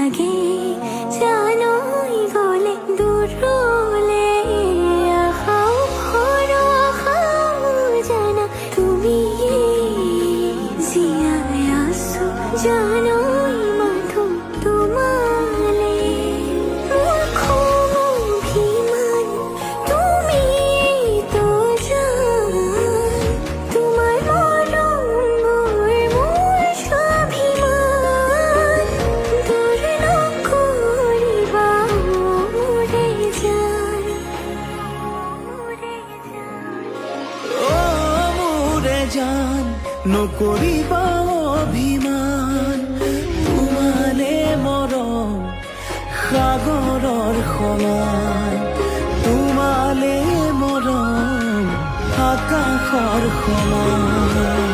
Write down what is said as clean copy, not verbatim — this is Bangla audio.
লাগে জানোই গলে দুরলে আখাও হরো আখাও জানা তুমি জিয়ায় আসো জানোই মাথো তোমালে মুখো অভিমান তুমি তো জান তোমার মলঙ্গর মোর স্বাভিমান দূর নকরিবা মোরে জান ও মোরে জান নকৰিবা অভিমান তোমালে মৰম সাগৰৰ সমান তোমালে মৰম আকাশৰ সমান